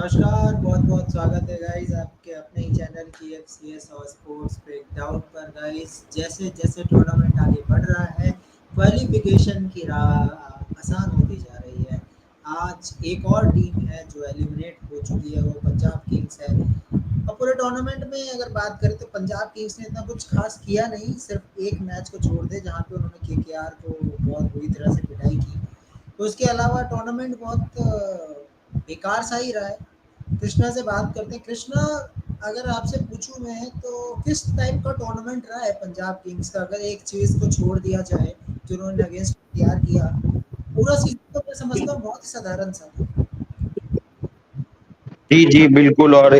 नमस्कार, बहुत-बहुत स्वागत है गाइस आपके अपने ही चैनल PBKS और स्पोर्ट्स ब्रेकडाउन पर गाइस। जैसे-जैसे टूर्नामेंट आगे बढ़ रहा है, क्वालिफिकेशन की राह आसान होती जा रही है। आज एक और टीम है जो एलिमिनेट हो चुकी है, वो पंजाब किंग्स है। और पूरे टूर्नामेंट में अगर बात करें तो पंजाब किंग्स ने इतना कुछ खास किया नहीं, सिर्फ एक मैच को छोड़ दे जहाँ पे उन्होंने केकेआर को बहुत बुरी तरह से पिटाई की। तो उसके अलावा टूर्नामेंट बहुत बेकार सा ही रहा है। कृष्णा से बात करते हैं। कृष्णा, अगर आपसे पूछूं मैं तो किस टाइप का टूर्नामेंट रहा है पंजाब किंग्स का, अगर एक चीज को छोड़ दिया जाए जो उन्होंने अगेंस्ट तैयार किया, पूरा सीजन तो मैं समझता हूँ बहुत ही साधारण सा था। जी, जी, बिल्कुल। और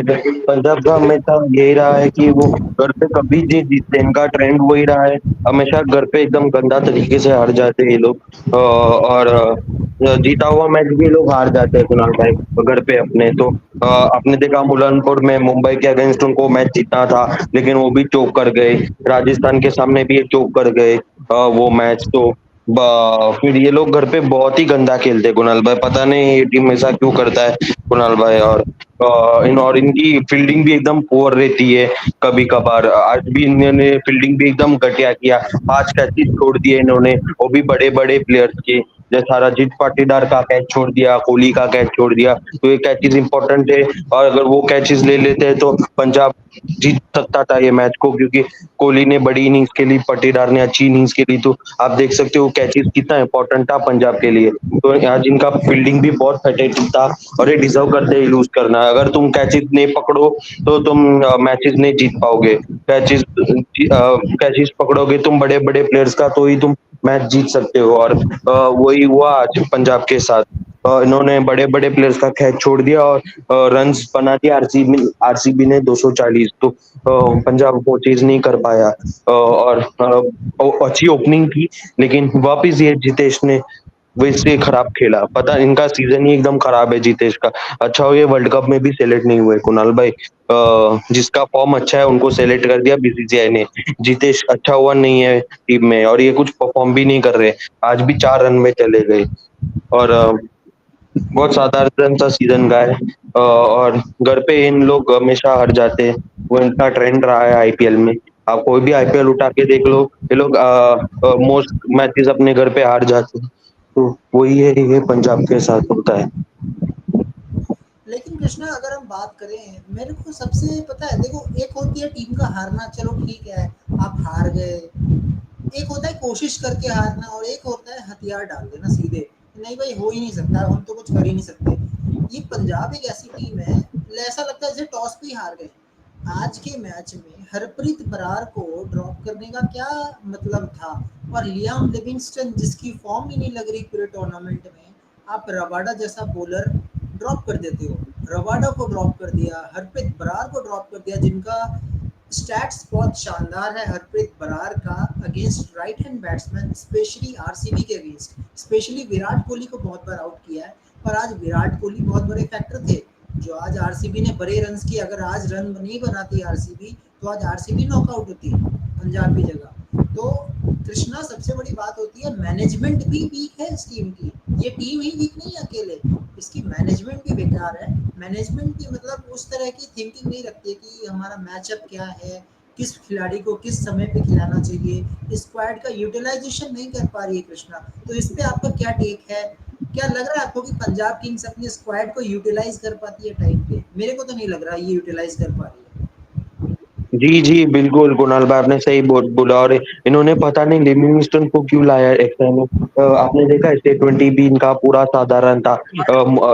पंजाब का हमेशा यही रहा है कि वो घर पे कभी नहीं जीतते, इनका ट्रेंड वही रहा है। हमेशा घर पे एकदम गंदा तरीके से हार जाते हैं ये लोग। और जीता हुआ मैच भी ये लोग हार जाते हैं कुणाल भाई, घर पे अपने। तो आपने देखा बुरहानपुर में मुंबई के अगेंस्ट उनको मैच जीतना था, लेकिन वो भी चोक कर गए। राजस्थान के सामने भी ये चोक कर गए वो मैच। तो फिर ये लोग घर पे बहुत ही गंदा खेलते हैं कुणाल भाई, पता नहीं ये टीम ऐसा क्यों करता है कुणाल भाई। और इनकी फील्डिंग भी एकदम पुअर रहती है कभी कभार। आज भी इन्होंने फील्डिंग भी एकदम घटिया किया। 5 कैचेस छोड़ दिए इन्होंने, वो भी बड़े बड़े प्लेयर्स के। जैसा रजित पाटीदार का कैच छोड़ दिया, कोहली का कैच छोड़ दिया। तो ये कैचेस इंपॉर्टेंट है, और अगर वो कैचेस ले लेते हैं तो पंजाब जीत सकता था ये मैच को, क्योंकि कोहली ने बड़ी इनिंग्स खेली, पाटीदार ने अच्छी इनिंग्स खेली। तो आप देख सकते हो कैचेस कितना इंपॉर्टेंट था पंजाब के लिए। तो आज इनका फील्डिंग भी बहुत पैथेटिक था, और ये डिजर्व करते हैं लूज करना। अगर तुम कैचेस नहीं पकड़ो तो तुम मैचेस नहीं जीत पाओगे। कैचेस पकड़ोगे तुम बड़े बड़े प्लेयर्स का, तो ही तुम मैच जीत सकते हो। और वही हुआ आज पंजाब के साथ। इन्होंने बड़े बड़े प्लेयर्स का कैच छोड़ दिया, और रन्स बना दिया आरसीबी ने 240। तो पंजाब वो चीज नहीं कर पाया। और अच्छी ओपनिंग की, लेकिन वापिस ये जितेश ने वैसे खराब खेला। पता इनका सीजन ही एकदम खराब है जितेश का। अच्छा हो ये वर्ल्ड कप में भी सेलेक्ट नहीं हुए कुणाल भाई। जिसका फॉर्म अच्छा है उनको सेलेक्ट कर दिया बीसीसीआई ने। जितेश अच्छा हुआ नहीं है टीम में, और ये कुछ परफॉर्म भी नहीं कर रहे। आज भी 4 रन में चले गए। और बहुत साधारण सा सीजन का है। और घर पे इन लोग हमेशा हार जाते हैं, वो इनका ट्रेंड रहा है आईपीएल में। आप कोई भी आईपीएल उठा के देख लो, ये लोग मोस्ट मैचेस अपने घर पे हार जाते हैं। तो वही है, ये पंजाब के साथ होता है। लेकिन कृष्णा, अगर हम बात करें, मेरे को सबसे पता है, देखो, एक होती है टीम का हारना, चलो ठीक है, आप हार गए। एक होता है कोशिश करके हारना, और एक होता है हथियार डाल देना सीधे, नहीं भाई हो ही नहीं सकता, हम तो कुछ कर ही नहीं सकते। ये पंजाब एक ऐसी टीम है, ऐसा लगता है जैसे टॉस पे ही हार गए। आज के मैच में हरप्रीत बरार को ड्रॉप करने का क्या मतलब था? और लियाम लिविंगस्टन, जिसकी फॉर्म ही नहीं लग रही पूरे टूर्नामेंट में, आप रबाडा जैसा बॉलर ड्रॉप कर देते हो। रबाडा को ड्रॉप कर दिया, हरप्रीत बरार को ड्रॉप कर दिया, जिनका स्टैट्स बहुत शानदार है हरप्रीत बरार का against right hand batsman, specially RCB के अगेंस्ट। स्पेशली विराट कोहली को बहुत बार आउट किया है, पर आज विराट कोहली बहुत बड़े फैक्टर थे जो आज आरसीबी ने बड़े रन्स किए। अगर आज रन नहीं बनाती आरसीबी तो आज आरसीबी नॉकआउट होती पंजाब की जगह। तो कृष्णा, सबसे बड़ी बात होती है मैनेजमेंट भी वीक है इस टीम की। ये टीम ही वीक नहीं है अकेले, इसकी मैनेजमेंट भी बेकार है। मैनेजमेंट की मतलब उस तरह की थिंकिंग नहीं रखती है कि हमारा मैचअप क्या है, किस खिलाड़ी को किस समय पे खिलाना चाहिए। स्क्वाड का यूटिलाइजेशन नहीं कर पा रही है कृष्णा। तो इस पे आपका क्या टेक है? क्या लग रहा है आपको कि पंजाब किंग्स अपने स्क्वाड को यूटिलाइज कर पाती है टाइम पे? मेरे को तो नहीं लग रहा ये यूटिलाइज कर पा रही है। जी, जी, बिल्कुल कुणाल भाई, आपने सही बोला। और इन्होंने पता नहीं लिविंगस्टन को क्यों लाया एक्स्ट्रा में। आपने देखा T20 भी इनका पूरा साधारण था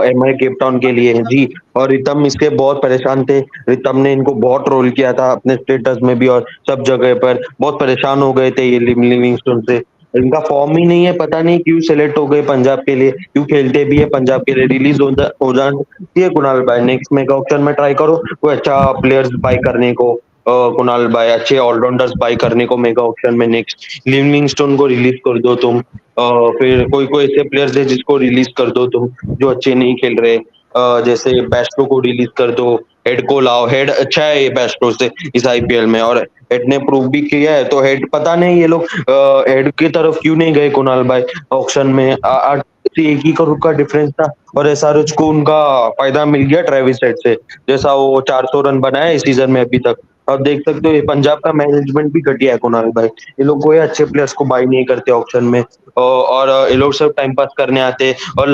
एमआई केप टाउन के लिए। जी। और रितम इसके बहुत परेशान थे। रितम ने इनको बहुत ट्रोल किया था अपने स्टेटस में भी, और सब जगह पर बहुत परेशान हो गए थे ये लिविंगस्टन से। इनका फॉर्म ही नहीं है, पता नहीं क्यों सेलेक्ट हो गए पंजाब के लिए, क्यों खेलते भी है पंजाब के लिए। रिलीज हो जाती है कुणाल भाई, नेक्स्ट मेगा ऑक्शन में ट्राई करो कोई अच्छा प्लेयर्स बाय करने को। कुणाल भाई, अच्छे ऑलराउंडर्स बाय करने को मेगा ऑक्शन में नेक्स्ट। लिविंगस्टोन को रिलीज कर दो तुम। फिर कोई कोई ऐसे प्लेयर्स है जिसको रिलीज कर दो तुम, जो अच्छे नहीं खेल रहे। जैसे बेस्टो को रिलीज कर दो, हेड को लाओ, हेड अच्छा है ये बेस्टो से इस आईपीएल में, और हेड ने प्रूव भी किया है, तो हेड पता नहीं ये लोग हेड की तरफ क्यों नहीं गए कुणाल भाई ऑक्शन में। 8 से 1 ही करोड़ का डिफरेंस था, और एसआरएच को उनका फायदा मिल गया ट्रेविस हेड से, जैसा वो 400 रन बनाए इस सीजन में अभी तक। अब देख सकते हो ये पंजाब का मैनेजमेंट भी घटिया है कुणाल भाई, ये लोग कोई अच्छे प्लेयर्स को बाय नहीं करते ऑक्शन में, और ये लोग सब टाइम पास करने आते हैं, और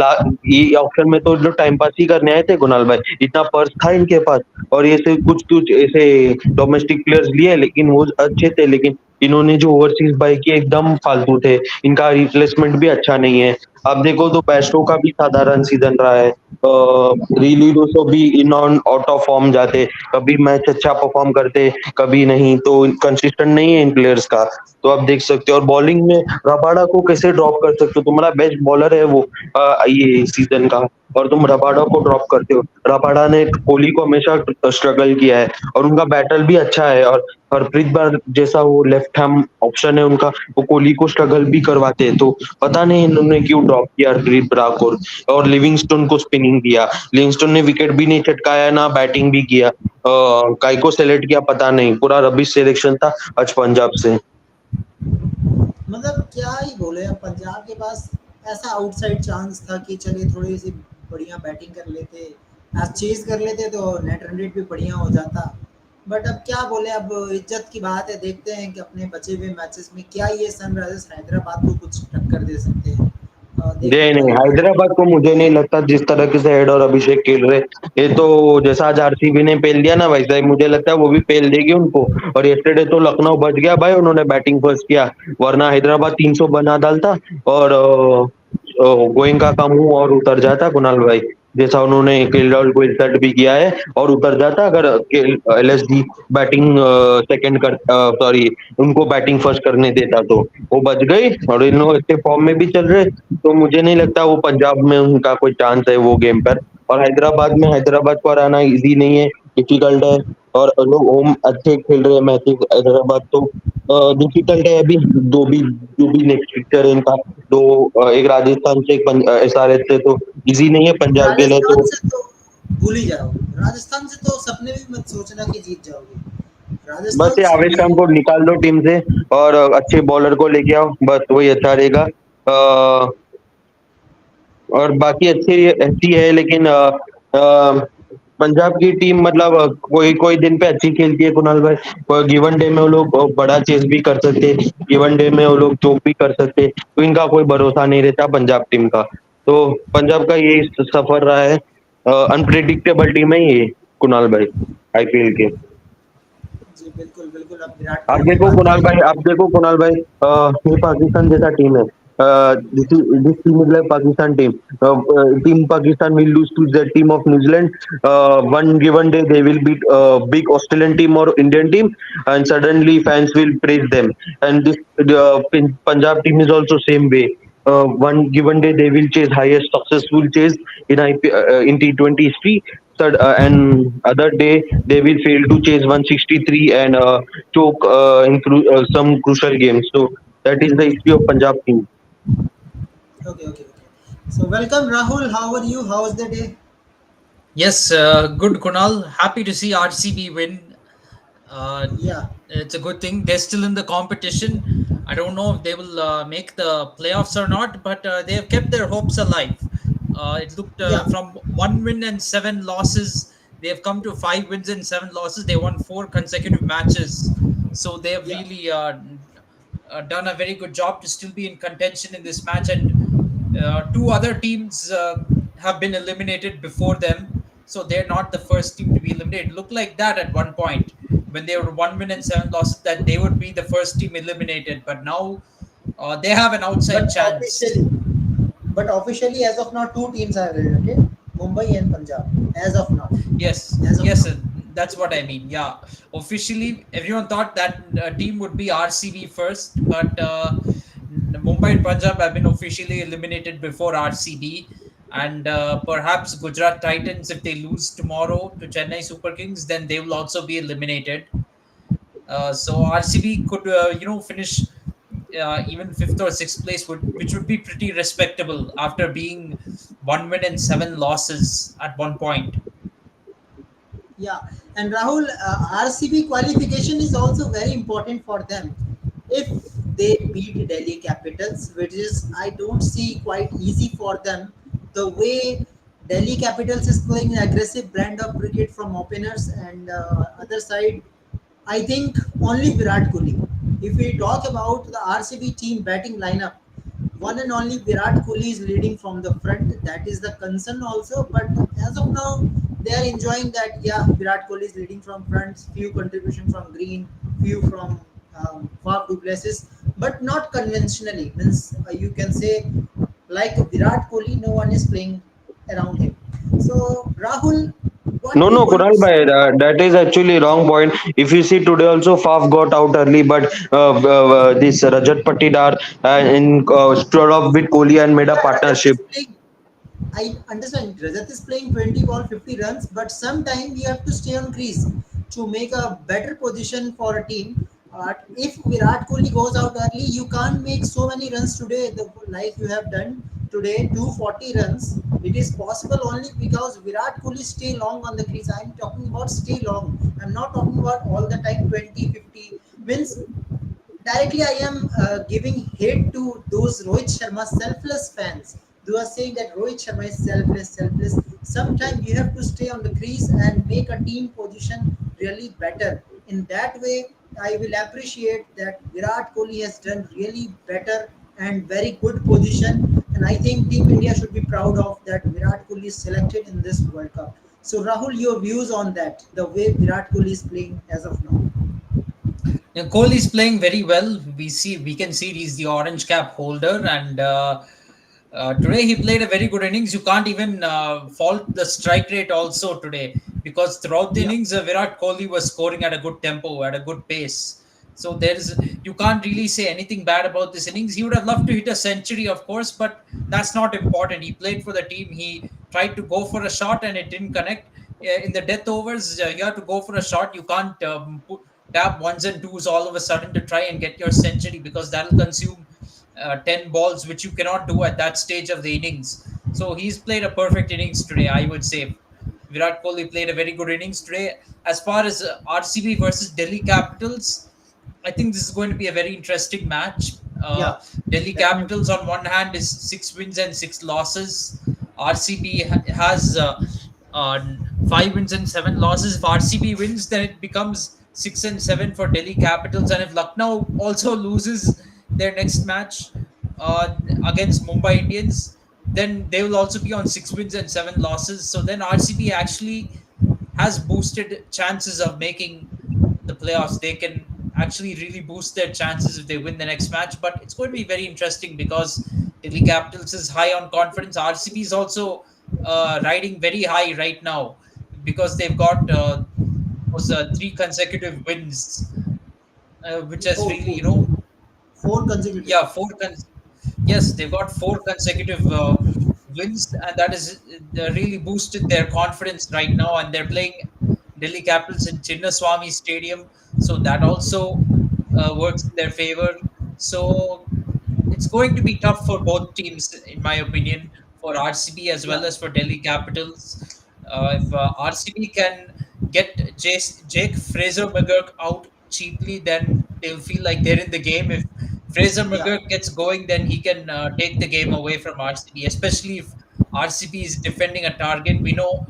ये ऑक्शन में तो लोग टाइम पास ही करने आए थे कुणाल भाई, इतना पर्स था इनके पास, और ये से कुछ कुछ ऐसे डोमेस्टिक प्लेयर्स लिए लेकिन वो अच्छे थे, लेकिन इन्होंने जो ओवरसीज बाय किए एकदम फालतू थे, इनका रिप्लेसमेंट भी अच्छा नहीं है। अब देखो तो बेस्टो का भी साधारण सीजन रहा है, रिली डोसो भी in on out of form जाते, कभी मैच अच्छा परफॉर्म करते, कभी नहीं, तो कंसिस्टेंट नहीं है इन प्लेयर्स का। तो आप देख सकते हो, और बॉलिंग में रबाडा को कैसे ड्रॉप कर सकते हो, तुम्हारा बेस्ट बॉलर है वो ये सीजन का, और तुम रबाडा को ड्रॉप करते हो। रबाडा ने कोहली को हमेशा स्ट्रगल किया है, और उनका बैटल भी अच्छा है, और हरप्रीत बार जैसा वो लेफ्ट हैंड ऑप्शन है उनका, वो कोहली को स्ट्रगल भी करवाते हैं, तो पता नहीं इन्होंने क्यों ड्रॉप किया हरप्रीत ब्रार को, और लिविंगस्टोन को स्पिनिंग किया। लिविंगस्टोन ने विकेट भी नहीं चटकाया, ना बैटिंग भी किया, काय को सेलेक्ट किया पता नहीं, पूरा रबिश सिलेक्शन था आज पंजाब से। मतलब क्या ही बोले, अब पंजाब के पास ऐसा आउटसाइड चांस था कि चलिए थोड़ी सी बढ़िया बैटिंग कर लेते, आज चेज कर लेते तो नेट रन रेट भी बढ़िया हो जाता। बट अब क्या बोले, अब इज्जत की बात है, देखते हैं कि अपने बचे हुए मैचेस में क्या ये सनराइजर्स हैदराबाद को कुछ टक्कर दे सकते हैं। देखने नहीं का नहीं, ही बाकी है। हैदराबाद को मुझे नहीं लगता, जिस तरह से हेड और अभिषेक खेल रहे, ये तो जैसा आज आरसीबी ने पेल दिया ना वैसा ही मुझे लगता है वो भी पेल देगी उनको। और यस्टरडे तो लखनऊ बच गया भाई, उन्होंने बैटिंग फर्स्ट किया, वरना हैदराबाद 300 बना डालता, और गोइंका का मुंह और उतर जाता कुणाल भाई, जैसा उन्होंने केएल को इंसल्ट भी किया है, और उतर जाता अगर एलएसडी बैटिंग सेकंड कर, सॉरी, उनको बैटिंग फर्स्ट करने देता, तो वो बच गई, और इन लोग अच्छे फॉर्म में भी चल रहे, तो मुझे नहीं लगता वो पंजाब में उनका कोई चांस है वो गेम पर। और हैदराबाद को हराना इजी नहीं है, डिफिकल्ट है, और लोग होम अच्छे खेल रहे हैं मैचेस, हैदराबाद तो डिफिकल्ट है अभी। जो भी नेक्स्ट फिक्चर है इनका, दो एक राजस्थान से, एक एसआरएच से, तो इजी नहीं है पंजाब के लिए राजस्थान तो। से तो भूल ही जाओ, राजस्थान से तो सपने भी मत सोचना कि जीत जाओगे। बस राजस्थान ये से आवेश भी खान को निकाल दो टीम से, और अच्छे बॉलर को लेके आओ, बस वही अच्छा रहेगा। और बाकी अच्छी है, लेकिन पंजाब की टीम मतलब कोई कोई दिन पे अच्छी खेलती है कुणाल भाई, कोई गिवन डे में वो लोग बड़ा चेस भी कर सकते, गिवन डे में वो लोग चोक भी कर सकते, तो इनका कोई भरोसा नहीं रहता पंजाब टीम का। तो पंजाब का ये सफर रहा है, अनप्रिडिक्टेबल टीम है ये कुणाल भाई आईपीएल के। जी बिल्कुल बिल्कुल, अब विराट कोहली की बात कुणाल करेंगे भाई, तो आप देखो कुणाल भाई, ये पाकिस्तान जैसा टीम है, this team is like Pakistan team, team Pakistan will lose to the team of New Zealand, one given day they will beat big Australian team or Indian team, and suddenly fans will praise them, and this Punjab team is also same way, one given day they will chase highest successful chase in T20 history, and other day they will fail to chase 163 and choke some crucial games. So that is the history of Punjab team. okay, okay, okay. So welcome Rahul, how are you? How was the day? Yes, good Kunal. Happy to see RCB win. Uh, Yeah, it's a good thing. They're still in the competition. I don't know if they will make the playoffs or not, but they have kept their hopes alive. It looked yeah, from 1 win and 7 losses, they have come to 5 wins and 7 losses. They won 4 consecutive matches. So they have yeah. really done a very good job to still be in contention in this match. And two other teams have been eliminated before them, so they're not the first team to be eliminated. It looked like that at one point when they were 1 win and 7 losses, that they would be the first team eliminated. But now they have an outside But chance. officially, but officially as of now, two teams are there, okay? Mumbai and Punjab. As of now, Yes, as of yes, now. that's what I mean. Yeah, officially, everyone thought that team would be RCB first, but Mumbai and Punjab have been officially eliminated before RCB, and perhaps Gujarat Titans, if they lose tomorrow to Chennai Super Kings, then they will also be eliminated. So RCB could, finish even fifth or sixth place, which would be pretty respectable after being one win and seven losses at one point. Yeah, and Rahul, RCB qualification is also very important for them. If they beat Delhi Capitals, which is I don't see quite easy for them, the way Delhi Capitals is playing an aggressive brand of cricket from openers, and other side, I think only Virat Kohli. If we talk about the RCB team batting lineup, one and only Virat Kohli is leading from the front. That is the concern also. But as of now, they are enjoying that. Yeah, Virat Kohli is leading from front. Few contribution from Green, few from Faf du Plessis, but not conventionally. Means you can say like Virat Kohli, no one is playing around him. So Rahul, what No, do you no, want Kunal to say? bhai, that is actually wrong point. If you see today also Faf got out early, but this Rajat Patidar stood up with Kohli and made a Yeah, Rajat partnership. is playing. I understand Rajat is playing 20 ball 50 runs, but sometime you have to stay on crease to make a better position for a team. If Virat Kohli goes out early, you can't make so many runs today, like you have done today, 240 runs. It is possible only because Virat Kohli stay long on the crease. I'm talking about stay long. I'm not talking about all the time 20, 50. Means directly I am giving hate to those Rohit Sharma selfless fans. They are saying that Rohit Sharma is selfless, selfless. Sometimes you have to stay on the crease and make a team position really better. In that way, I will appreciate that Virat Kohli has done really better and very good position. And I think Team India should be proud of that Virat Kohli is selected in this World Cup. So Rahul, your views on that, the way Virat Kohli is playing as of now. Kohli is playing very well. We can see he's the orange cap holder, and today he played a very good innings. You can't even fault the strike rate also today, because throughout the Yeah. innings, Virat Kohli was scoring at a good tempo, at a good pace. So there's you can't really say anything bad about this innings. He would have loved to hit a century, of course, but that's not important. He played for the team. He tried to go for a shot and it didn't connect. In the death overs, you have to go for a shot. You can't tap ones and twos all of a sudden to try and get your century, because that'll consume 10 balls, which you cannot do at that stage of the innings. So he's played a perfect innings today, I would say. Virat Kohli played a very good innings today. As far as RCB versus Delhi Capitals, I think this is going to be a very interesting match. Yeah, Delhi definitely. Capitals on one hand is 6 wins and 6 losses. RCB has uh, 5 wins and 7 losses. If RCB wins, then it becomes 6 and 7 for Delhi Capitals. And if Lucknow also loses their next match uh, against Mumbai Indians, then they will also be on 6 wins and 7 losses. So then RCB actually has boosted chances of making the playoffs. They can actually really boost their chances if they win the next match. But it's going to be very interesting because Delhi Capitals is high on confidence. RCB is also riding very high right now because they've got those 3 consecutive wins, which has Four, really, four, you know, four consecutive. yeah, yes, they've got 4 consecutive wins, and that is really boosted their confidence right now. And they're playing Delhi Capitals in Chinnaswamy Stadium, so that also works in their favor. So it's going to be tough for both teams, in my opinion, for RCB as Yeah, well as for Delhi Capitals. If RCB can get Jake Fraser McGurk out cheaply, then they'll feel like they're in the game. If Fraser yeah, McGurk gets going, then he can take the game away from RCB, especially if RCB is defending a target. We know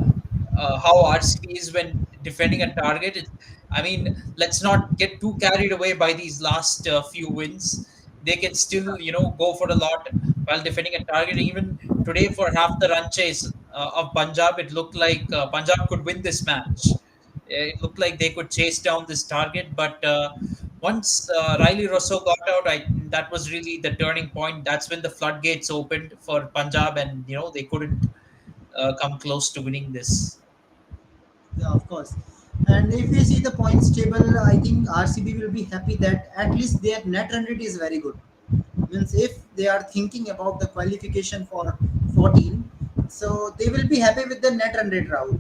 how RCB is when defending a target. I mean, let's not get too carried away by these last few wins. They can still, go for a lot while defending a target. Even today, for half the run chase of Punjab, it looked like Punjab could win this match. It looked like they could chase down this target, but once Riley Rosso got out, that was really the turning point. That's when the floodgates opened for Punjab, and they couldn't come close to winning this. yeah, of course. And if we see the points table, I think RCB will be happy that at least their net run rate is very good. Means if they are thinking about the qualification for 14, so they will be happy with the net run rate, Rahul.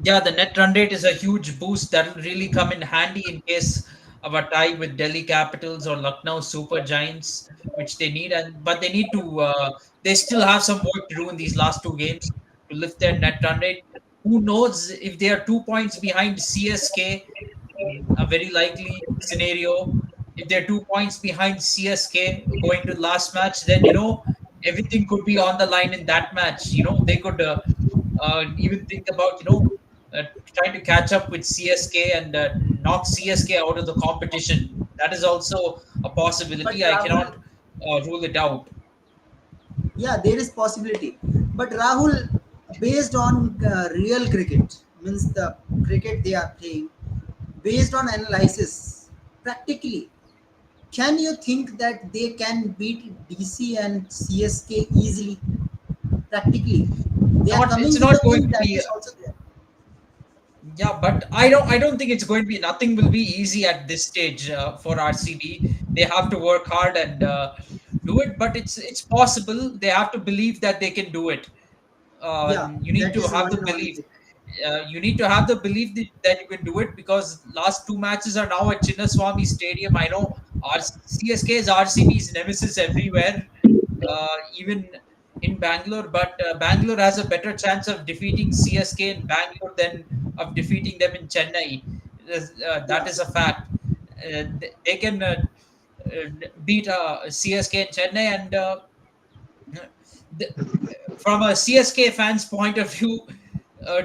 Yeah, the net run rate is a huge boost that will really come in handy in case of a tie with Delhi Capitals or Lucknow Super Giants. which they need, and but they need to. They still have some work to do in these last two games to lift their net run rate. Who knows if they are 2 points behind CSK? A very likely scenario. If they're 2 points behind CSK going to the last match, then everything could be on the line in that match. They could even think about trying to catch up with CSK and knock CSK out of the competition. That is also a But possibility. I cannot Rahul, rule it out. yeah, there is possibility. But Rahul, based on real cricket, means the cricket they are playing, based on analysis, practically, can you think that they can beat DC and CSK easily? Practically, they are Not It's coming with not the going win. to That be. is also there. Yeah, but I don't think it's going to be. Nothing will be easy at this stage for RCB. They have to work hard and do it, but it's possible. They have to believe that they can do it. Yeah, You need that to is have one the and only belief. thing. You need to have the belief that you can do it, because last two matches are now at Chinnaswamy Stadium. I know CSK's RCB's nemesis everywhere, even in Bangalore. But Bangalore has a better chance of defeating CSK in Bangalore than of defeating them in Chennai. That Yeah, is a fact. They can beat CSK in Chennai, and the, from a CSK fan's point of view,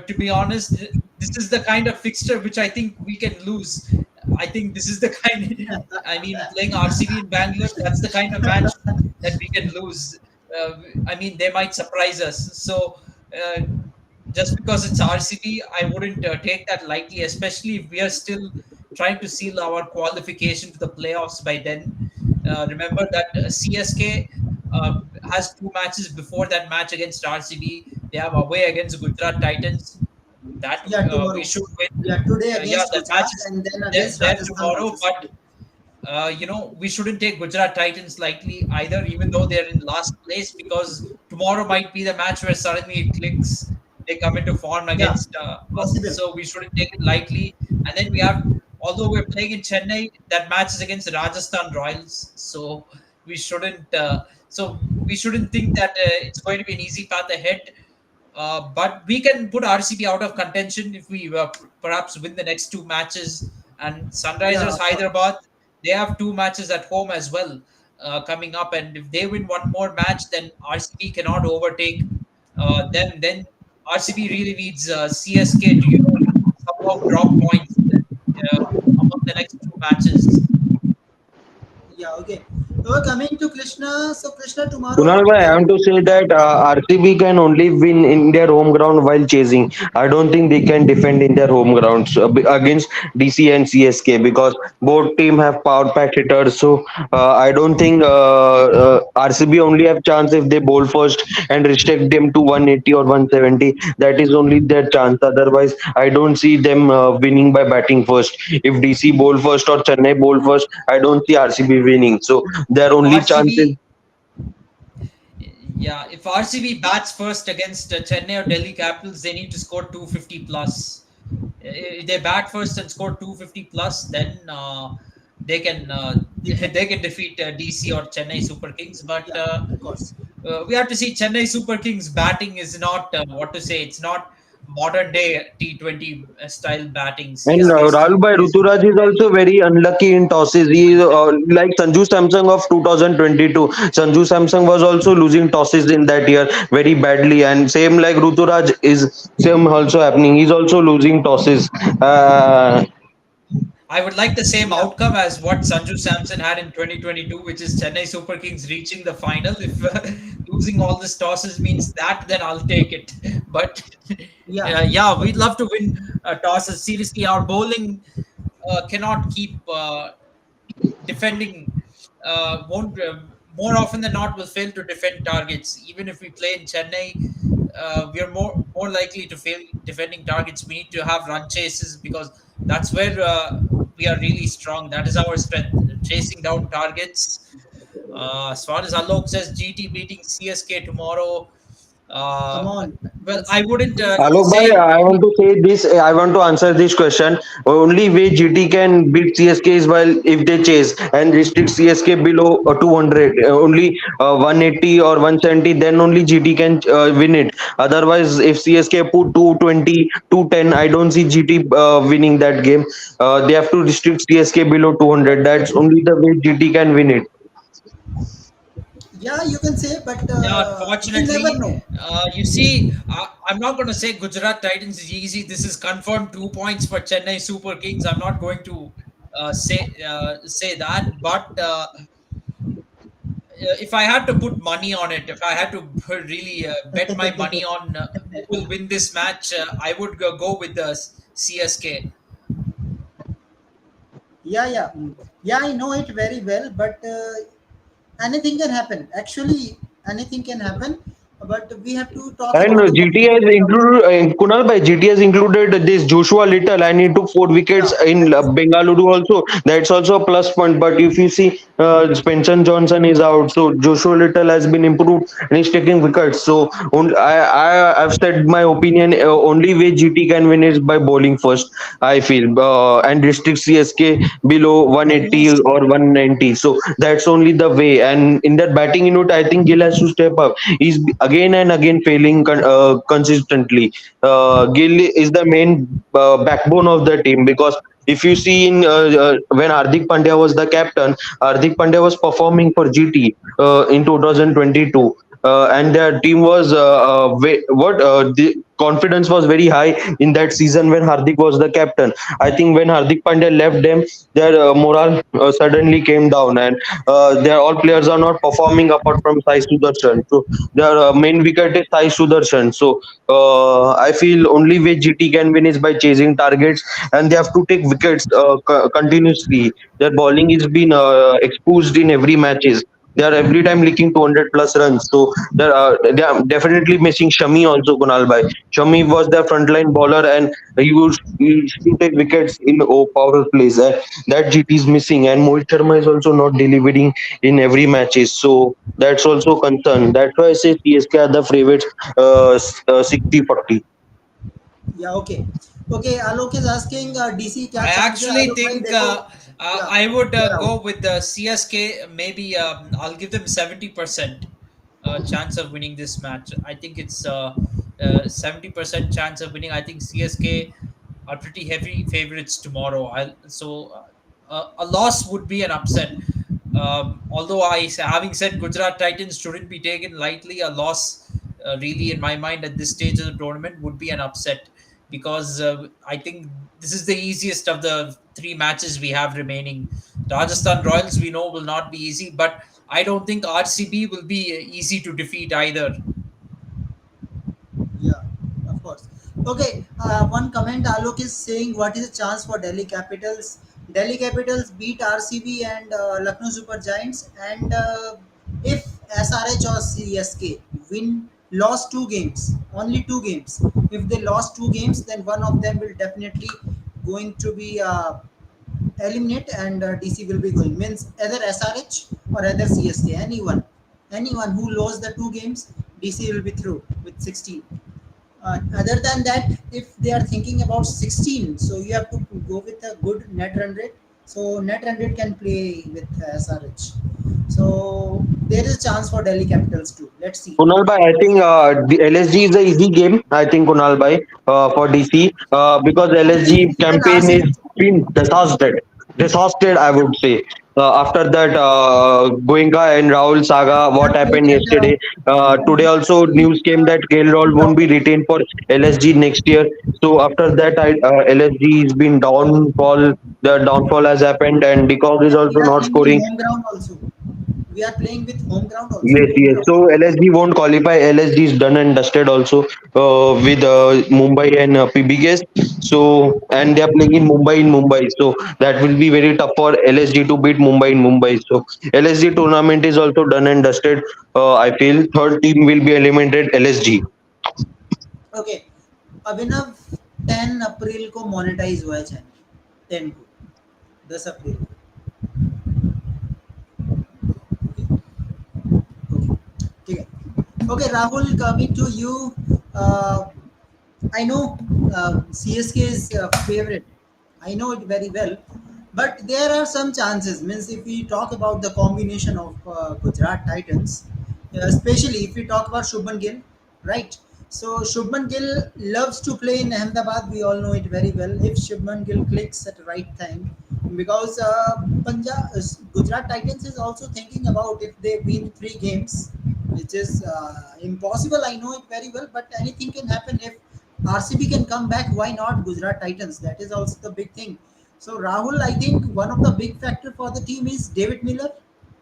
to be honest, this is the kind of fixture which I think we can lose. I think this is the kind. I mean, playing RCB in Bangalore, that's the kind of match that we can lose. I mean, they might surprise us. So, uh, just because it's RCB, I wouldn't take that lightly, especially if we are still trying to seal our qualification to the playoffs by then. Remember that CSK has two matches before that match against RCB. They have away against Gujarat Titans. That yeah, we tomorrow. should win. Yeah, today Yeah, against that match Gujarat is and then against there Rajasthan tomorrow. Royals. But we shouldn't take Gujarat Titans lightly either, even though they're in last place, because tomorrow might be the match where suddenly it clicks. They come into form Yeah, against us, possible. so we shouldn't take it lightly. And then we have, although we're playing in Chennai, that match is against Rajasthan Royals, so we shouldn't. We shouldn't think that it's going to be an easy path ahead. But we can put RCB out of contention if we perhaps win the next two matches. And Yeah, Sunrisers of course. Hyderabad, they have two matches at home as well coming up. And if they win one more match, then RCB cannot overtake them. Then RCB really needs CSK to somehow drop points among the next two matches. Yeah, okay. So coming to Krishna. So Krishna, Kunal tomorrow, bhai, I want to say that RCB can only win in their home ground while chasing. I don't think they can defend in their home grounds against DC and CSK, because both team have power pack hitters. So I don't think RCB only have chance if they bowl first and restrict them to 180 or 170. That is only their chance. Otherwise, I don't see them winning by batting first. If DC bowl first or Chennai bowl first, I don't see RCB winning. So their If only chance is. RCB Yeah, if RCB bats first against Chennai or Delhi Capitals, they need to score 250 plus. If they bat first and score 250 plus, then they can they can. they can defeat DC or Chennai Super Kings. But Yeah, of course. we have to see, Chennai Super Kings batting is not what to say. It's not modern day T20 style batting. And CSK still Rahul Bhai plays Ruturaj is very also very unlucky in tosses. He is like Sanju Samsung of 2022. Sanju Samsung was also losing tosses in that year very badly, and same like Ruturaj is same also happening. He's also losing tosses. Uh, I would like the same Yeah, outcome as what Sanju Samson had in 2022, which is Chennai Super Kings reaching the final. If losing all the tosses means that, then I'll take it. But yeah, of yeah, course. we'd love to win tosses. Seriously, our bowling cannot keep defending. Won't More often than not will fail to defend targets. Even if we play in Chennai, we are more likely to fail defending targets. We need to have run chases, because that's where we are really strong. That is our strength, chasing down targets. As far as Alok says, GT beating CSK tomorrow. Uh, Come on, well, that's I wouldn't Alok bhai, say. I want to say this. I want to answer this question. Only way GT can beat CSK is while if they chase and restrict CSK below 200, only 180 or 170. Then only GT can win it. Otherwise, if CSK put 220, 210, I don't see GT winning that game. They have to restrict CSK below 200. That's only the way GT can win it. yeah, you can say, but Yeah, you never unfortunately, know. you see, I'm not going to say Gujarat Titans is easy. This is confirmed 2 points for Chennai Super Kings. I'm not going to say that, but if I had to put money on it, if I had to really bet my money on who will win this match, I would go with the CSK. Yeah, yeah, yeah. I know it very well, but anything can happen. Actually, anything can happen. But we have to talk And about the GT has competitive level. included Kunal by GT has included this Joshua Little and he took 4 wickets Yeah, in Bengaluru also. That's also a plus point. But if you see Spencer Johnson is out, so Joshua Little has been improved and he's taking wickets. So I've said my opinion. Only way GT can win is by bowling first. I feel and restrict CSK below 180 or 190. So that's only the way. And in that batting unit, I think Gill has to step up. He's again and again failing consistently. Gill is the main backbone of the team because if you see in when Hardik Pandya was the captain, Hardik Pandya was performing for GT in 2022. And their team was the confidence was very high in that season when Hardik was the captain. I think when Hardik Pandya left them, their morale suddenly came down, and their all players are not performing apart from Sai Sudarshan. So their main wicket is Sai Sudarshan. So I feel only way GT can win is by chasing targets, and they have to take wickets continuously. Their bowling is been exposed in every matches. They are every time leaking 200 plus runs. So they are definitely missing Shami also, Kunal Bhai. Shami was their frontline bowler and he used to take wickets in power plays. That GT is missing and Mohit Sharma is also not delivering in every matches. So that's also concern. That's why I say CSK are the favorites 60-40. yeah. Okay, okay. Alok is asking DC क्या I chance है actually Alok भाई think देखो. Yeah, I would you're out. go with the CSK. Maybe I'll give them 70% chance of winning this match. I think it's 70% chance of winning. I think CSK are pretty heavy favorites tomorrow. A loss would be an upset. Although having said Gujarat Titans shouldn't be taken lightly, a loss really in my mind at this stage of the tournament would be an upset because I think this is the easiest of the three matches we have remaining. Rajasthan Royals we know will not be easy, but I don't think RCB will be easy to defeat either. Yeah, of course. Okay, one comment Alok is saying what is the chance for Delhi Capitals? Delhi Capitals beat RCB and Lucknow Super Giants, and if SRH or CSK lost two games, only two games. If they lost two games, then one of them will definitely going to be eliminate, and DC will be going. Means either SRH or either CSK. Anyone who lost the two games, DC will be through with 16. Other than that, if they are thinking about 16, so you have to go with a good net run rate. So net run rate can play with SRH. So there is a chance for Delhi Capitals too. Let's see. Kunal Bhai, I think the LSG is a easy game. I think Kunal Bhai for DC because LSG Even campaign is RCB. been disastered. I would say. After that, Goenka and Rahul saga, They what have happened created yesterday? Today also news came that Raul won't be retained for LSG next year. So after that, LSG has been downfall. The downfall has happened, and Dekog is and we also are not playing in scoring. home ground also. We are playing with home ground also. Yes, Home yes. ground. So LSG won't qualify. LSG is done and dusted also with Mumbai and PBKS. So and they are playing in Mumbai. So that will be very tough for LSG to beat Mumbai in Mumbai. So LSG tournament is also done and dusted. I feel third team will be eliminated. LSG. Okay, अभिनव 10 अप्रैल को monetise हुआ है channel 10 को 10 अप्रैल को okay okay ठीक है Okay, Rahul, coming to you. Uh, I know CSK is favorite. I know it very well, but there are some chances. Means if we talk about the combination of Gujarat Titans, especially if we talk about Shubman Gill, right? So Shubman Gill loves to play in Ahmedabad. We all know it very well. If Shubman Gill clicks at the right time, because Gujarat Titans is also thinking about if they win 3 games, which is impossible. I know it very well, but anything can happen if RCB can come back. Why not Gujarat Titans? That is also the big thing. So Rahul, I think one of the big factor for the team is David Miller,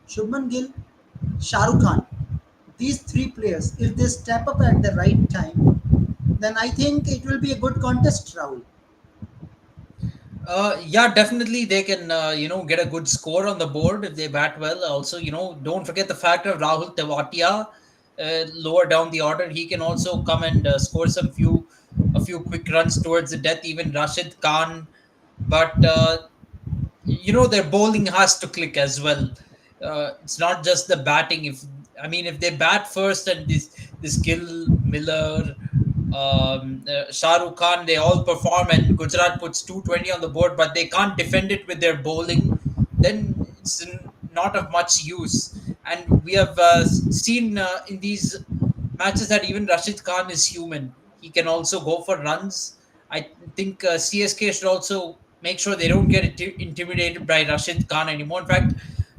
Shubman Gill, Shah Rukh Khan. These 3 players, if they step up at the right time, then I think it will be a good contest, Rahul. Yeah, definitely they can, get a good score on the board if they bat well. Also, don't forget the factor of Rahul Tewatia, lower down the order. He can also come and score a few quick runs towards the death. Even Rashid Khan, but their bowling has to click as well. It's not just the batting. If they bat first and this Gill, Miller, Shah Rukh Khan, they all perform and Gujarat puts 220 on the board, but they can't defend it with their bowling, then it's not of much use. And we have seen in these matches that even Rashid Khan is human. He can also go for runs. I think CSK should also make sure they don't get intimidated by Rashid Khan anymore. In fact,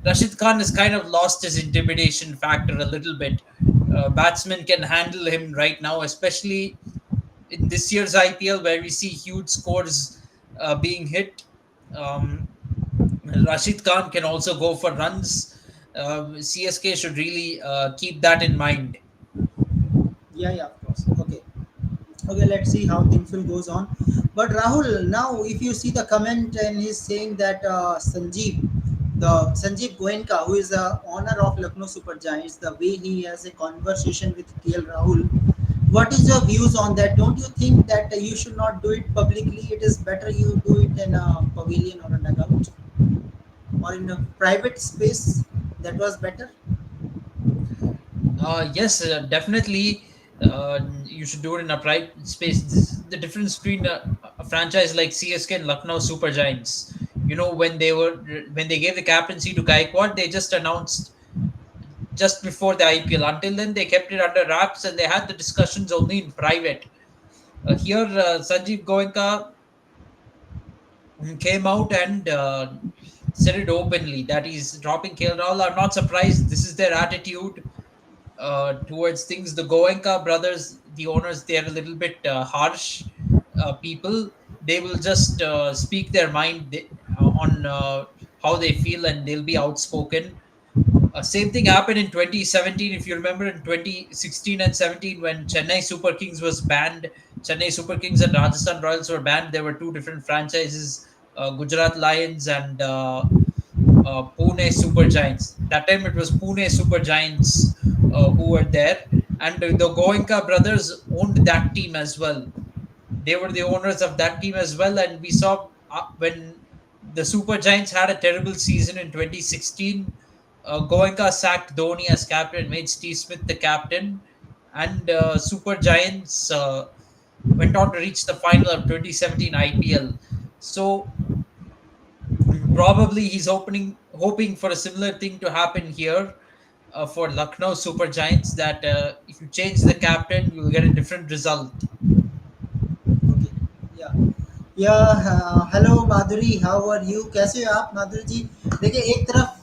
Rashid Khan has kind of lost his intimidation factor a little bit. Batsmen can handle him right now, especially in this year's IPL where we see huge scores being hit. Um, Rashid Khan can also go for runs. CSK should really keep that in mind. Yeah, yeah, of course. Okay. Okay, let's see how things will goes on. But Rahul, now if you see the comment and he's saying that Sanjeev Goenka, who is the owner of Lucknow Super Giants, the way he has a conversation with KL Rahul, what is your views on that? Don't you think that you should not do it publicly? It is better you do it in a pavilion or a dugout or in a private space. That was better. Yes, definitely. You should do it in a private space. This is the difference between a franchise like CSK and Lucknow Super Giants. When they gave the captaincy to Gaikwad, they just announced just before the IPL. Until then, they kept it under wraps and they had the discussions only in private. Here, Sanjeev Goenka came out and said it openly that he's dropping KL Rahul. I'm not surprised. This is their attitude towards things. The Goenka brothers, the owners, they're a little bit harsh people. They will just speak their mind on how they feel and they'll be outspoken. Same thing happened in 2017. If you remember, in 2016 and 17, when Chennai Super Kings was banned, Chennai Super Kings and Rajasthan Royals were banned. There were two different franchises, Gujarat Lions and Pune Super Giants. That time it was Pune Super Giants who were there, and the Goenka brothers owned that team as well. They were the owners of that team as well, and we saw when the Super Giants had a terrible season in 2016. Goenka sacked Dhoni as captain, made Steve Smith the captain, and Super Giants went on to reach the final of 2017 IPL. So probably he's hoping for a similar thing to happen here for Lucknow Super Giants. That if you change the captain, you'll get a different result. Okay. Yeah. या hello Madhuri how are you कैसे हो आप माधुरी जी देखिए एक तरफ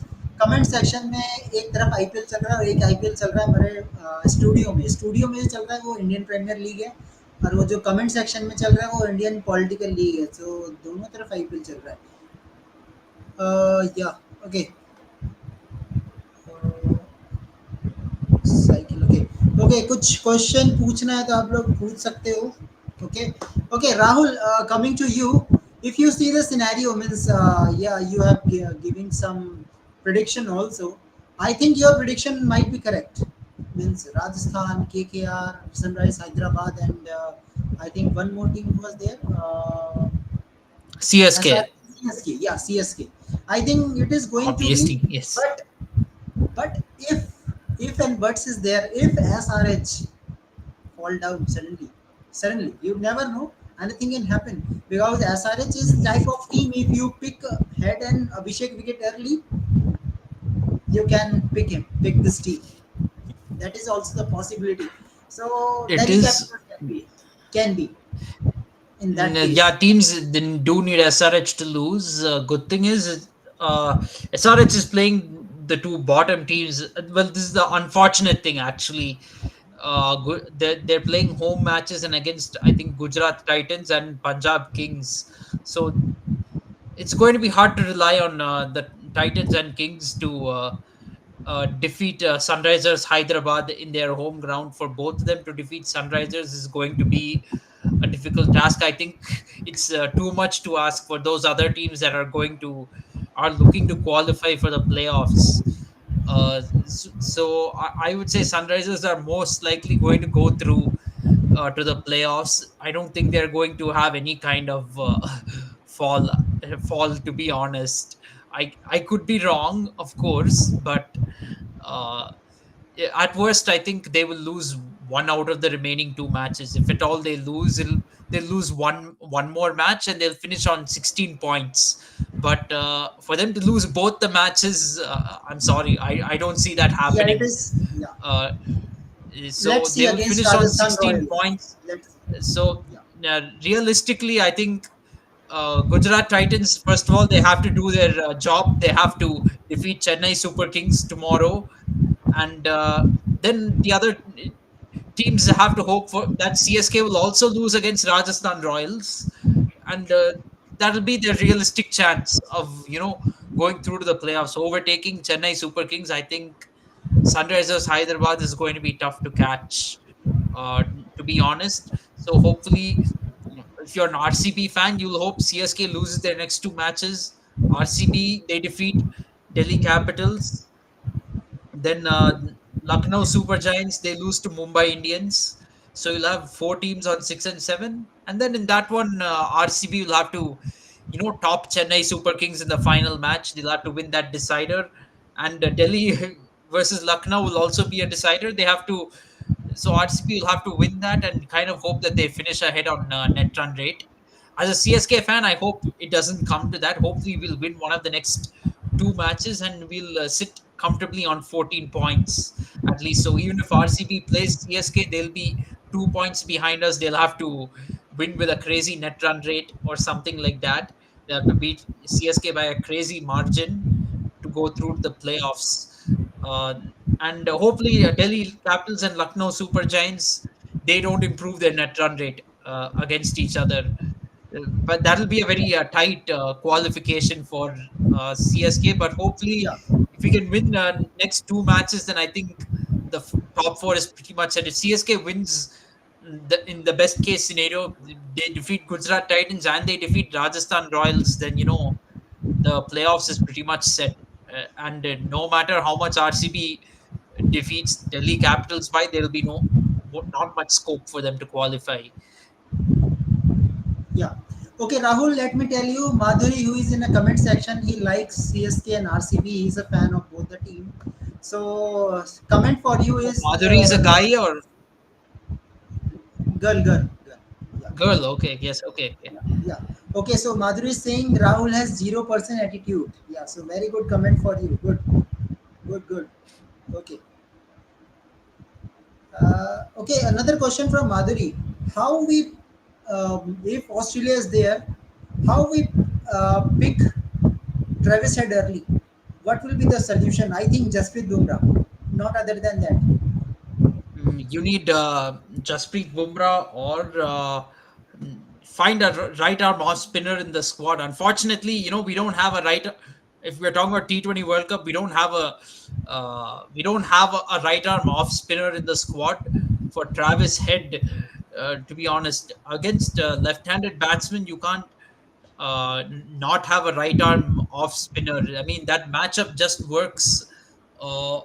comment section में एक तरफ आईपीएल चल रहा है और एक आईपीएल चल रहा है हमारे स्टूडियो में जो चल रहा है वो इंडियन प्रीमियर लीग है और वो जो कमेंट सेक्शन में चल रहा है वो इंडियन पॉलिटिकल लीग है तो दोनों तरफ आईपीएल चल रहा है या ओके साइकिल ओके ओके कुछ क्वेश्चन पूछना है तो आप लोग पूछ सकते हो okay okay Rahul coming to you if you see the scenario means yeah you have giving some prediction also. I think your prediction might be correct means Rajasthan KKR Sunrise Hyderabad and I think one more team was there SR, CSK, CSK yeah CSK. I think it is going to be obviously, yes. but if If and buts is there, if SRH fall down suddenly, you never know. Anything can happen because SRH is type of team. If you pick head and Abhishek wicket early, you can pick this team. That is also the possibility. So It Delhi is. Capitals can be in that Yeah, case. teams then do need SRH to lose. Good thing is, SRH is playing the two bottom teams. Well, this is the unfortunate thing actually. They're playing home matches and against, I think, Gujarat Titans and Punjab Kings. So it's going to be hard to rely on the Titans and Kings to defeat Sunrisers Hyderabad in their home ground. For both of them to defeat Sunrisers is going to be a difficult task. I think it's too much to ask for those other teams that are looking to qualify for the playoffs. So I would say Sunrisers are most likely going to go through to the playoffs. I don't think they're going to have any kind of fall fall. To be honest, I could be wrong, of course, but uh, at worst, I think they will lose one out of the remaining two matches. If at all they'll lose one more match and they'll finish on 16 points. But for them to lose both the matches, I'm sorry, I don't see that Yeah, it happening. is. Yeah. Uh, so Let's see they will against finish on Rajasthan 16 Royals. points. Let's see. So Yeah. realistically, I think Gujarat Titans, first of all, they have to do their job. They have to defeat Chennai Super Kings tomorrow, and then the other teams have to hope for that CSK will also lose against Rajasthan Royals, and that'll be their realistic chance of going through to the playoffs, overtaking Chennai Super Kings. I think Sunrisers Hyderabad is going to be tough to catch, uh, to be honest. So hopefully, if you're an RCB fan, you'll hope CSK loses their next two matches. RCB, they defeat Delhi Capitals, then Lucknow Super Giants, they lose to Mumbai Indians. So you'll have four teams on 6 and 7, and then in that one, RCB will have to, top Chennai Super Kings in the final match. They'll have to win that decider, and Delhi versus Lucknow will also be a decider. They have to, so RCB will have to win that and kind of hope that they finish ahead on net run rate. As a CSK fan, I hope it doesn't come to that. Hopefully, we'll win one of the next two matches and we'll sit comfortably on 14 points at least. So even if RCB plays CSK, they'll be 2 points behind us. They'll have to win with a crazy net run rate or something like that. They have to beat CSK by a crazy margin to go through to the playoffs. Uh, and hopefully, Delhi Capitals and Lucknow Super Giants, they don't improve their net run rate against each other. But that'll be a very tight qualification for CSK. But hopefully, Yeah. if we can win next two matches, then I think the top four is pretty much set. If CSK wins, in the best case scenario, they defeat Gujarat Titans and they defeat Rajasthan Royals, then the playoffs is pretty much set. And no matter how much RCB defeats Delhi Capitals by, there will be not much scope for them to qualify. Yeah. Okay, Rahul, let me tell you, Madhuri, who is in the comment section, he likes CSK and RCB. He's a fan of both the team. So, comment for you Oh, is Madhuri is a guy or girl. Yeah. girl? Okay, yes, okay, okay. Yeah. Okay, so Madhuri is saying Rahul has 0% attitude. Yeah, so very good comment for you. Good. Okay. Okay, another question from Madhuri. How we, if Australia is there, how we pick Travis Head early? What will be the solution? I think Jasprit Bumrah, not other than that. You need Jasprit Bumrah or find a right arm off spinner in the squad. Unfortunately, we don't have a right. If we're talking about T20 World Cup, we don't have a right arm off spinner in the squad for Travis Head. To be honest, against left-handed batsmen, you can't not have a right arm off spinner. I mean, that matchup just works uh,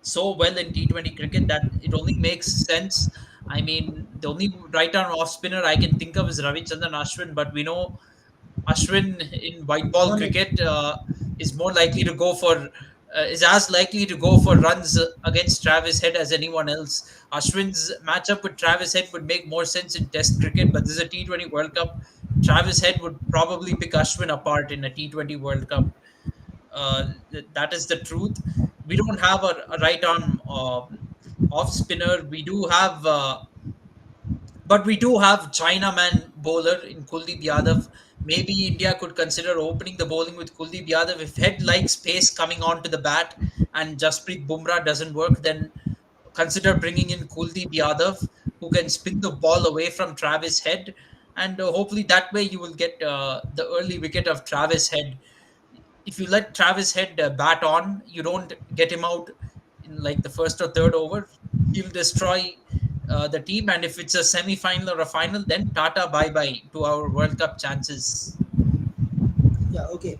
so well in T20 cricket that it only makes sense. I mean, the only right arm off spinner I can think of is Ravichandran Ashwin, but we know Ashwin in white ball Dhoni. cricket is more likely to go for is as likely to go for runs against Travis Head as anyone else. Ashwin's matchup with Travis Head would make more sense in Test cricket, but this is a T20 World Cup. Travis Head would probably pick Ashwin apart in a T20 World Cup. That is the truth. We don't have a right arm off spinner. But we do have Chinaman bowler in Kuldeep Yadav. Maybe India could consider opening the bowling with Kuldeep Yadav. If Head likes pace coming onto the bat and Jasprit Bumrah doesn't work, then consider bringing in Kuldeep Yadav, who can spin the ball away from Travis Head. And hopefully that way you will get the early wicket of Travis Head. If you let Travis Head bat on, you don't get him out in like the first or third over, he'll destroy the team. And if it's a semi final or a final, then Tata bye bye to our World Cup chances. Yeah, okay.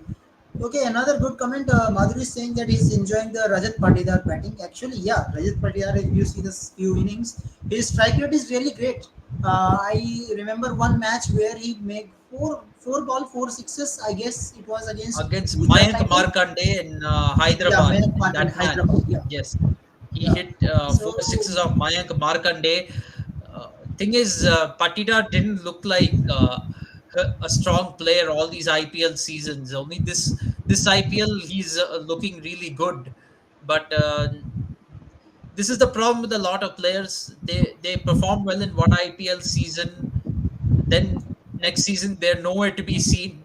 Okay, another good comment. Madhuri is saying that he's enjoying the Rajat Patidar batting. Actually, yeah, Rajat Patidar, if you see this few innings, his strike rate is really great. I remember one match where he made four ball, four sixes. I guess it was against Against Gujarat Mayank Titans. Markande in Yeah, Hyderabad Mayank in Markand, that match. Hyderabad. Yeah, Yes, he yeah. hit So four sixes of Mayank Markande. Thing is, Patida didn't look like a strong player all these IPL seasons. Only this IPL he's looking really good, but this is the problem with a lot of players. They perform well in one IPL season, then next season they're nowhere to be seen.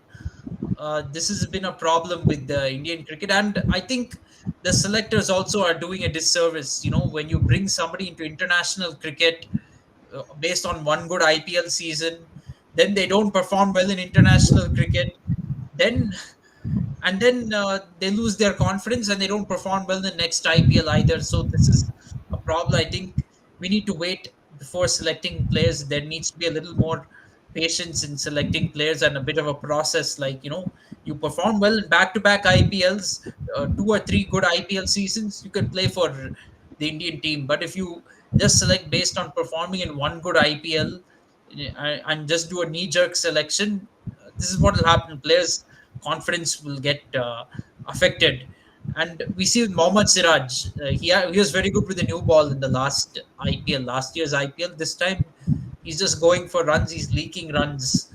This has been a problem with the Indian cricket, and I think the selectors also are doing a disservice. You know, when you bring somebody into international cricket based on one good IPL season, then they don't perform well in international cricket. Then then they lose their confidence and they don't perform well in the next IPL either. So this is a problem. I think we need to wait before selecting players. There needs to be a little more patience in selecting players and a bit of a process. Like, you know, you perform well in back-to-back IPLs, 2 or 3 good IPL seasons, you can play for the Indian team. But if you just select based on performing in one good IPL and just do a knee-jerk selection, this is what will happen. Players' confidence will get affected. And we see with Mohammad Siraj, he was very good with the new ball in the last year's IPL. This time, he's just going for runs. He's leaking runs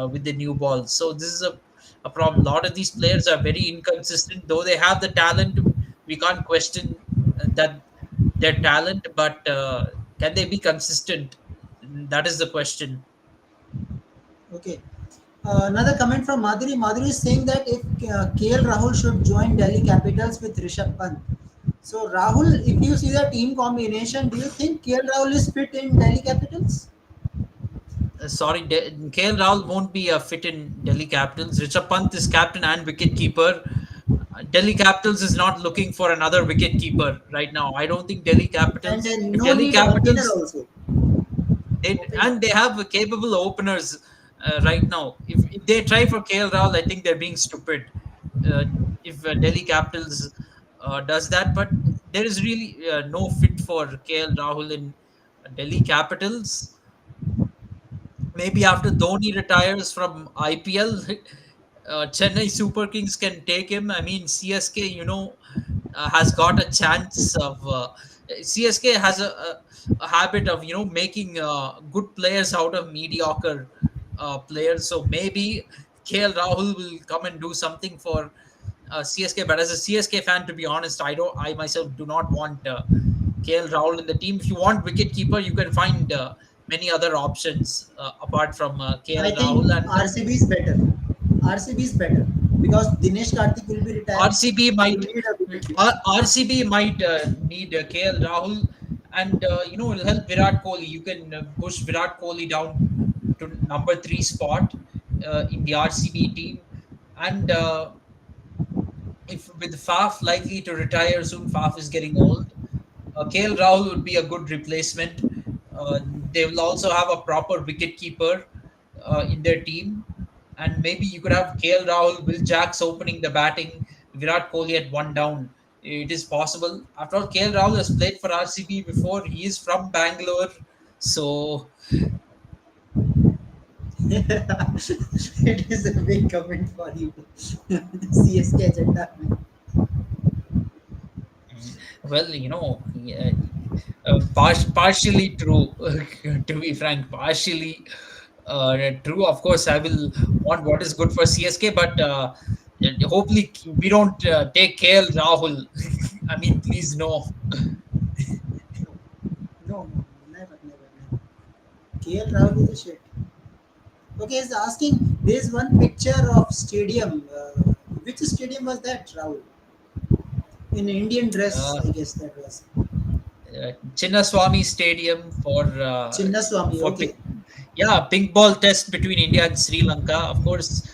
with the new ball. So this is a problem. A lot of these players are very inconsistent, though they have the talent. We can't question that their talent, but can they be consistent? That is the question. okay. Another comment from Madhuri. Madhuri is saying that if KL Rahul should join Delhi Capitals with Rishabh Pant. So Rahul, if you see the team combination, do you think KL Rahul is fit in Delhi Capitals? Sorry, KL Rahul won't be a fit in Delhi Capitals. Rishabh Pant is captain and wicket keeper. Delhi Capitals is not looking for another wicket keeper right now. I don't think Delhi And Capitals. If no Delhi need opener Capitals, also. Opener. they have capable openers right now. If they try for KL Rahul, I think they're being stupid. Uh, if Delhi Capitals does that, but there is really no fit for KL Rahul in Delhi Capitals. Maybe after Dhoni retires from IPL, Chennai Super Kings can take him. I mean, CSK, has got a chance of. CSK has a habit of making good players out of mediocre players. So maybe KL Rahul will come and do something for CSK. But as a CSK fan, to be honest, I myself do not want KL Rahul in the team. If you want wicket keeper, you can find many other options apart from KL I think Rahul. And RCB is better. RCB is better because Dinesh Karthik will be retiring. RCB You might need a wicket keeper. RCB might need KL Rahul, and it'll help Virat Kohli. You can push Virat Kohli down to number 3 spot in the RCB team, and if with Faf likely to retire soon, Faf is getting old. KL Rahul would be a good replacement. They will also have a proper wicket keeper in their team, and maybe you could have KL Rahul, Will Jacks opening the batting, Virat Kohli at one down. It is possible. After all, KL Rahul has played for RCB before. He is from Bangalore, so It is a big comment for you. CSK agenda. Well, yeah, partially true. To be frank, partially true. Of course, I will want what is good for CSK, but hopefully we don't take KL Rahul. I mean, please no. No, no, no, never, never, never. KL Rahul is a shit. Okay, he's asking. There's one picture of stadium. Which stadium was that, Rahul? In Indian dress, Uh, I guess that was. Chinnaswamy Stadium Chinnaswamy. for Okay. yeah, pink ball test between India and Sri Lanka. Of course,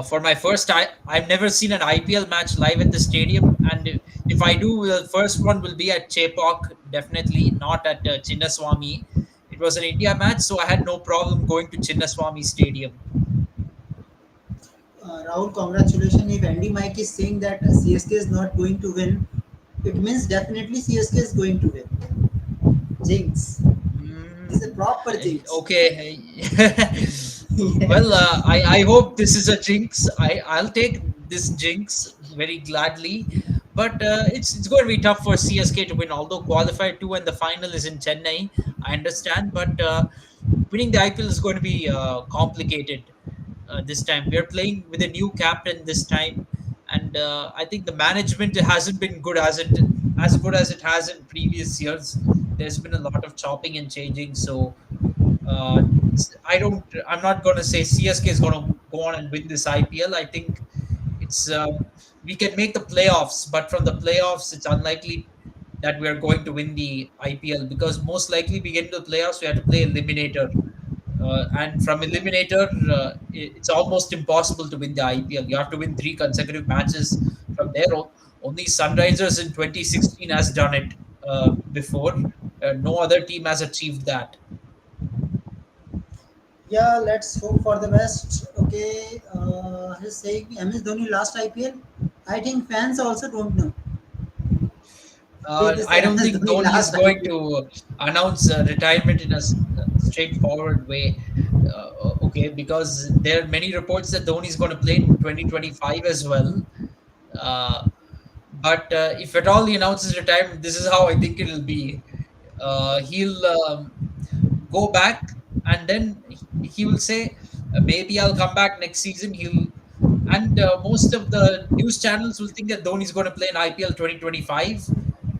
for my first time, I've never seen an IPL match live at the stadium, and if I do, the first one will be at Chepauk, definitely not at Chinnaswamy. It was an India match, so I had no problem going to Chinnaswamy Stadium. Rahul, congratulations. If Andy Mike is saying that CSK is not going to win, it means definitely CSK is going to win. Jinx. It is a Mm, proper jinx. okay. Well, Yes. I hope this is a jinx. I'll take this jinx very gladly. But it's going to be tough for CSK to win, although qualified two and the final is in Chennai. I understand, but winning the IPL is going to be complicated this time. We are playing with a new captain this time, and I think the management hasn't been good as it has in previous years. There's been a lot of chopping and changing, so I don't. I'm not going to say CSK is going to go on and win this IPL. I think it's we can make the playoffs, but from the playoffs, it's unlikely that we are going to win the IPL because most likely we get into the playoffs, we have to play eliminator, and from Yeah. eliminator, it's almost impossible to win the IPL. You have to win three consecutive matches from there. Only Sunrisers in 2016 has done it before. No other team has achieved that. Yeah, let's hope for the best. Okay, he's saying MS Dhoni last IPL. I think fans also don't know. Is this I don't MS think Dhoni Dhoni is last going IPL? to announce retirement in a straightforward way. Okay, because there are many reports that Dhoni is going to play in 2025 as well. Uh, but if at all he announces retirement, this is how I think it'll be. He'll go back and then he will say, maybe I'll come back next season. He'll and most of the news channels will think that Dhoni is going to play in IPL 2025.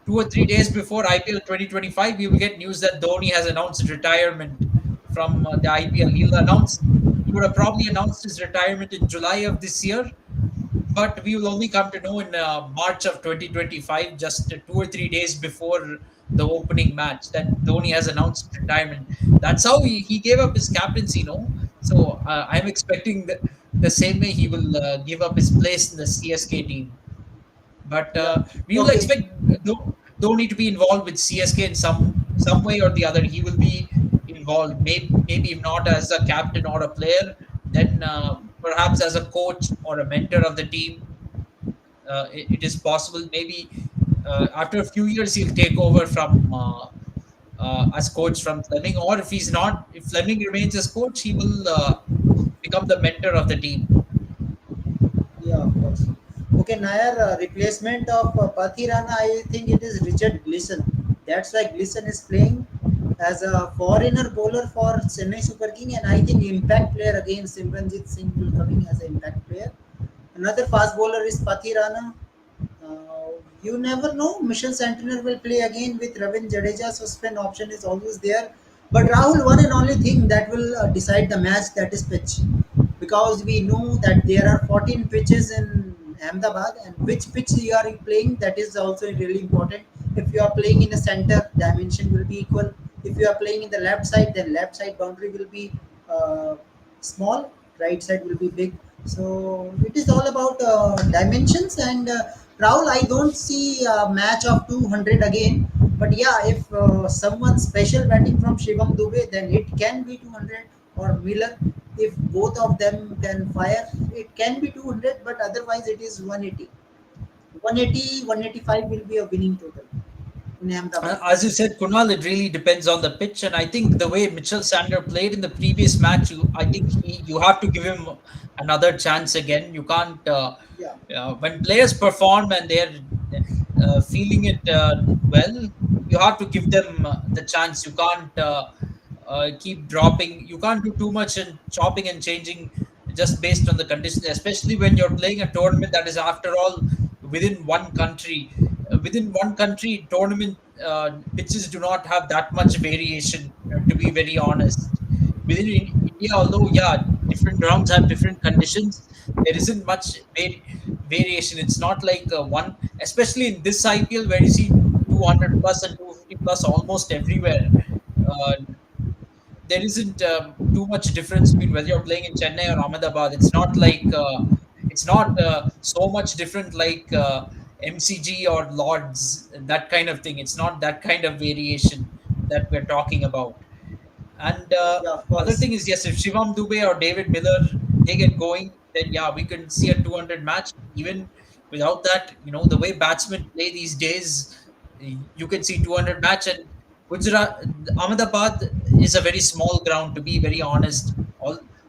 2 or 3 days before IPL 2025, we will get news that Dhoni has announced retirement from the IPL. He would have probably announced his retirement in July of this year, but we will only come to know in March of 2025, just 2 or 3 days before the opening match, that Dhoni has announced retirement. That's how he gave up his captaincy, no? So I'm expecting the same way he will give up his place in the CSK team. But Yeah. we will Okay. expect Dhoni to be involved with CSK in some way or the other. He will be involved. Maybe if not as a captain or a player, then perhaps as a coach or a mentor of the team. It is possible. Maybe after a few years he'll take over from as coach from Fleming, or if he's not, if Fleming remains as coach, he will become the mentor of the team. Yeah, of course. Okay, Nair, replacement of Pathirana, I think it is Richard Gleason. That's why Gleason is playing as a foreigner bowler for Chennai Super King, and I think impact player again. Simranjit Singh will coming as an impact player. Another fast bowler is Pathirana. You never know. Mission Sentinel will play again with Ravin Jadeja, so spin option is always there. But Rahul, one and only thing that will decide the match, that is pitch, because we know that there are 14 pitches in Ahmedabad, and which pitch you are playing, that is also really important. If you are playing in a center, dimension will be equal. If you are playing in the left side, then left side boundary will be uh, small, right side will be big. So it is all about dimensions. And Rahul, I don't see a match of 200 again. But yeah, if someone special batting from Shivam Dubey, then it can be 200, or Miller. If both of them can fire, it can be 200, but otherwise it is 180. 180, 185 will be a winning total in Ahmedabad. As you said, Kunal, it really depends on the pitch, and I think the way Mitchell Sander played in the previous match, I think you have to give him another chance again. You can't Yeah. when players perform and they're feeling it well, you have to give them the chance. You can't keep dropping. You can't do too much and chopping and changing just based on the conditions, especially when you're playing a tournament that is, after all, within one country. Within one country, tournament pitches do not have that much variation, to be very honest. Within India, although, yeah, different grounds have different conditions, there isn't much variation. It's not like one, especially in this IPL where you see 200 plus and 250 plus almost everywhere. Uh, there isn't too much difference between whether you're playing in Chennai or Ahmedabad. It's not so much different like MCG or Lords, that kind of thing. It's not that kind of variation that we're talking about. And Yeah, of other course. thing is, yes, if Shivam Dubey or David Miller, they get going, then yeah, we can see a 200 match. Even without that, the way batsmen play these days, you can see 200 match. And Gujarat, Ahmedabad is a very small ground, to be very honest.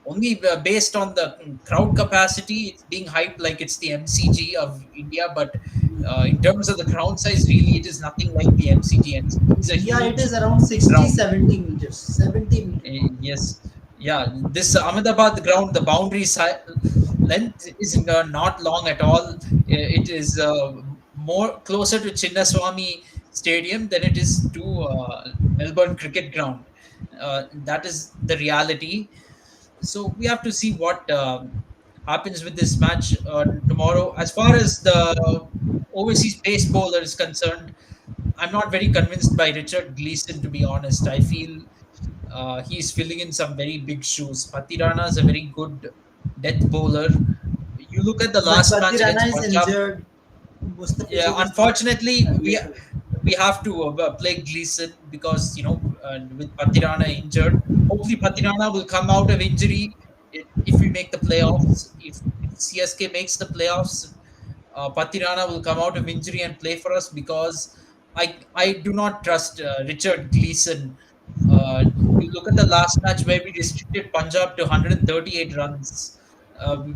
Only based on the crowd capacity, it's being hyped like it's the MCG of India. But in terms of the ground size, really, it is nothing like the MCG. MCG is a Yeah, it huge is around 60, ground. 70 meters. 70 meters. Yes, yeah. This Ahmedabad ground, the boundary length is not long at all. It is more closer to Chinnaswamy Stadium than it is to Melbourne Cricket Ground. That is the reality. So we have to see what happens with this match tomorrow. As far as the overseas pace bowler is concerned, I'm not very convinced by Richard Gleeson, to be honest. I feel he's filling in some very big shoes. Patirana is a very good death bowler. You look at the But last match Patirana against is Punjab. injured. Yeah, Mustafizur is not unfortunately, available. we have to play Gleason because with Patirana injured. Hopefully, Patirana will come out of injury if we make the playoffs. If CSK makes the playoffs, Patirana will come out of injury and play for us because I do not trust Richard Gleeson. Uh, you look at the last match where we restricted Punjab to 138 runs,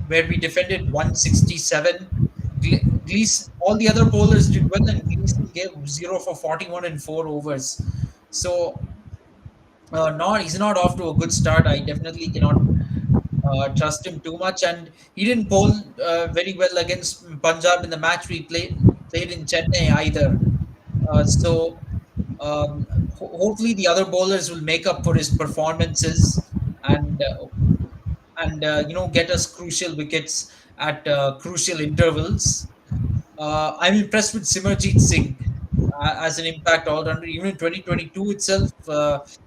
where we defended 167. Gleeson, all the other bowlers did well, and Gleeson gave 0 for 41 in 4 overs. So, he's not off to a good start. I definitely cannot trust him too much, and he didn't bowl very well against Punjab in the match we played in Chennai either. So hopefully the other bowlers will make up for his performances and get us crucial wickets at crucial intervals. I'm impressed with Simarjeet Singh as an impact all rounder. Even in 2022 itself,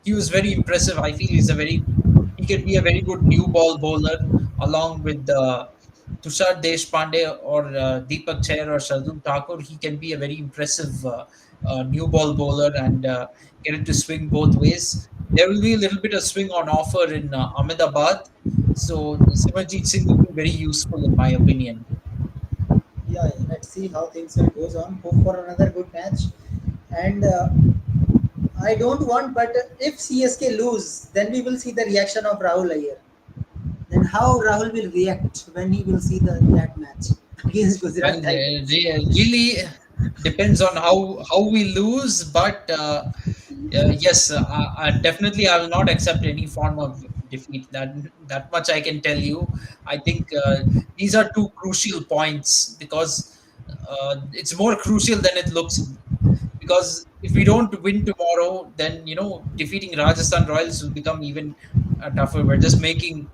he was very impressive. I feel he can be a very good new ball bowler along with Tushar Deshpande or Deepak Chair or Shardul Thakur. He can be a very impressive new ball bowler and get it to swing both ways. There will be a little bit of swing on offer in Ahmedabad. So Simarjeet Singh will be very useful in my opinion. Yeah, yeah, let's see how things will goes on. Hope for another good match. And I don't want, but if CSK lose, then we will see the reaction of Rahul Iyer. Then how Rahul will react when he will see that match against Well, Gujarat Titans. really depends on how we lose, but yes, definitely I will not accept any form of defeat. That much I can tell you. I think these are two crucial points because it's more crucial than it looks. Because if we don't win tomorrow, then defeating Rajasthan Royals will become even tougher. We're just making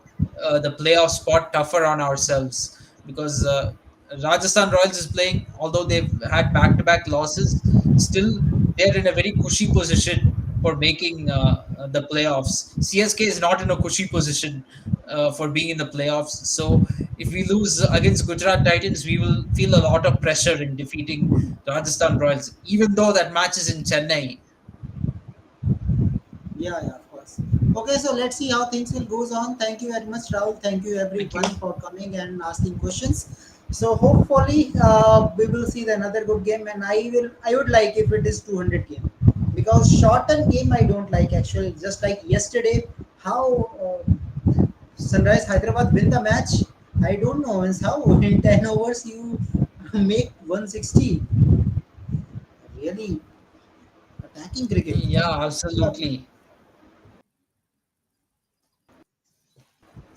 the playoff spot tougher on ourselves because Rajasthan Royals is playing, although they've had back-to-back losses, still they're in a very cushy position for making the playoffs. CSK is not in a cushy position for being in the playoffs. So if we lose against Gujarat Titans, we will feel a lot of pressure in defeating Rajasthan Royals, even though that match is in Chennai. Yeah, yeah, of course. Okay, so let's see how things will goes on. Thank you very much, Rahul. Thank you Thank everyone you. for coming and asking questions. So hopefully we will see the another good game, and I would like if it is 200 game because shortened game I don't like actually. Just like yesterday, how Sunrise Hyderabad win the match. I don't know means how in 10 overs you make 160. really attacking cricket. Yeah, Love it. absolutely.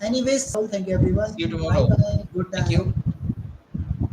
Anyways, thank you See you everyone. Bye tomorrow. bye. Good Thank you. night.